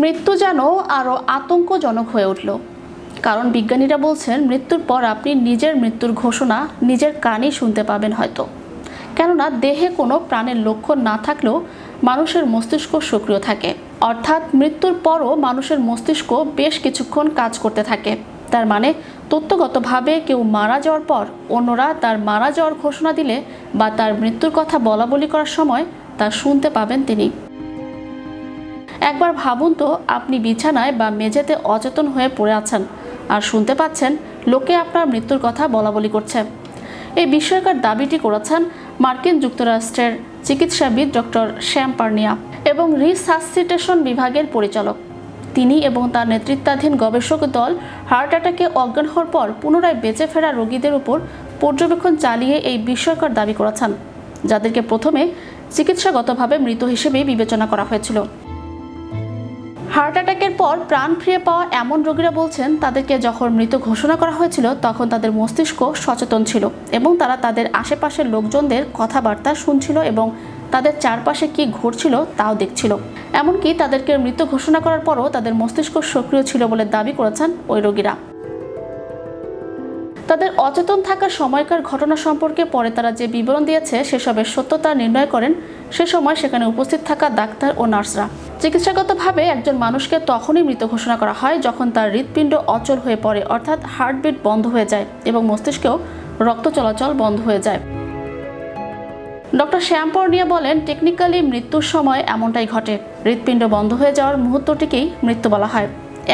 মৃত্যু যেন আরও আতঙ্কজনক হয়ে উঠল, কারণ বিজ্ঞানীরা বলছেন মৃত্যুর পর আপনি নিজের মৃত্যুর ঘোষণা নিজের কানেই শুনতে পাবেন হয়তো। কেননা দেহে কোনো প্রাণের লক্ষণ না থাকলেও মানুষের মস্তিষ্ক সক্রিয় থাকে, অর্থাৎ মৃত্যুর পরও মানুষের মস্তিষ্ক বেশ কিছুক্ষণ কাজ করতে থাকে। তার মানে তত্ত্বগতভাবে কেউ মারা যাওয়ার পর অন্যরা তার মারা যাওয়ার ঘোষণা দিলে বা তার মৃত্যুর কথা বলা বলি করার সময় তা শুনতে পাবেন তিনি। একবার ভাবুন তো, আপনি বিছানায় বা মেঝেতে অচেতন হয়ে পড়ে আছেন আর শুনতে পাচ্ছেন লোকে আপনার মৃত্যুর কথা বলা বলি করছে। এই বিস্ময়কর দাবিটি করেছেন মার্কিন যুক্তরাষ্ট্রের চিকিৎসাবিদ ডক্টর শ্যাম পার্নিয়া এবং রিসাসিটেশন বিভাগের পরিচালক। তিনি এবং তার নেতৃত্বাধীন গবেষক দল হার্ট অ্যাটাকে অজ্ঞান হওয়ার পর পুনরায় বেঁচে ফেরা রোগীদের উপর পর্যবেক্ষণ চালিয়ে এই বিস্ময়কর দাবি করেছেন, যাদেরকে প্রথমে চিকিৎসাগতভাবে মৃত হিসেবেই বিবেচনা করা হয়েছিল। হার্ট অ্যাটাকের পর প্রাণ ফিরে পাওয়া এমন রোগীরা বলছেন তাদেরকে যখন মৃত ঘোষণা করা হয়েছিল তখন তাদের মস্তিষ্ক সচেতন ছিল এবং তারা তাদের আশেপাশের লোকজনদের কথাবার্তা শুনছিল এবং তাদের চারপাশে কি ঘটছিল তাও দেখছিল। এমনকি তাদেরকে মৃত ঘোষণা করার পরও তাদের মস্তিষ্ক সক্রিয় ছিল বলে দাবি করেছেন ওই রোগীরা। তাদের অচেতন থাকার সময়কার ঘটনা সম্পর্কে পরে তারা যে বিবরণ দিয়েছে সেসবের সত্যতা নির্ণয় করেন সে সময় সেখানে উপস্থিত থাকা ডাক্তার ও নার্সরা। চিকিৎসাগতভাবে একজন মানুষকে তখনই মৃত ঘোষণা করা হয় যখন তার হৃৎপিণ্ড অচল হয়ে পড়ে, অর্থাৎ হার্টবিট বন্ধ হয়ে যায় এবং মস্তিষ্কেও রক্ত চলাচল বন্ধ হয়ে যায়। ডক্টর শ্যাম পার্নিয়া বলেন, টেকনিক্যালি মৃত্যুর সময় এমনটাই ঘটে। হৃৎপিণ্ড বন্ধ হয়ে যাওয়ার মুহূর্তটিকেই মৃত্যু বলা হয়।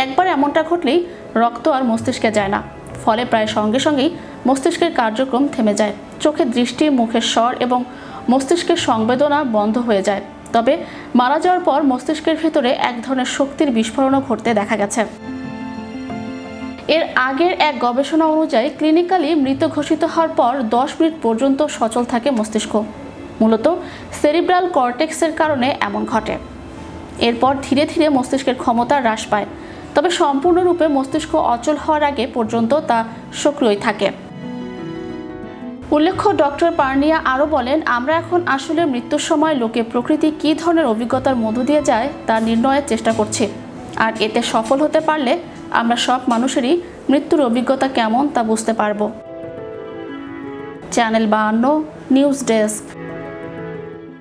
একবার এমনটা ঘটলেই রক্ত আর মস্তিষ্কে যায় না, ফলে প্রায় সঙ্গে সঙ্গেই মস্তিষ্কের কার্যক্রম থেমে যায়, চোখের দৃষ্টি, মুখের স্বর এবং মস্তিষ্কের সংবেদনা বন্ধ হয়ে যায়। তবে মারা যাওয়ার পর মস্তিষ্কের ভেতরে এক ধরনের শক্তির বিস্ফোরণও ঘটতে দেখা গেছে। এর আগের এক গবেষণা অনুযায়ী ক্লিনিক্যালি মৃত ঘোষিত হওয়ার পর 10 মিনিট পর্যন্ত সচল থাকে মস্তিষ্ক। মূলত সেরিব্রাল কর্টেক্সের কারণে এমন ঘটে। এরপর ধীরে ধীরে মস্তিষ্কের ক্ষমতা হ্রাস পায়, তবে সম্পূর্ণরূপে মস্তিষ্ক অচল হওয়ার আগে পর্যন্ত তা সক্রিয় থাকে। উল্লেখ্য, ডক্টর পার্নিয়া আরও বলেন, আমরা এখন আসলে মৃত্যুর সময় লোকে প্রকৃতি কী ধরনের অভিজ্ঞতার মধ্য দিয়ে যায় তা নির্ণয়ের চেষ্টা করছি, আর এতে সফল হতে পারলে আমরা সব মানুষেরই মৃত্যুর অভিজ্ঞতা কেমন তা বুঝতে পারব। Channel 52 news desk.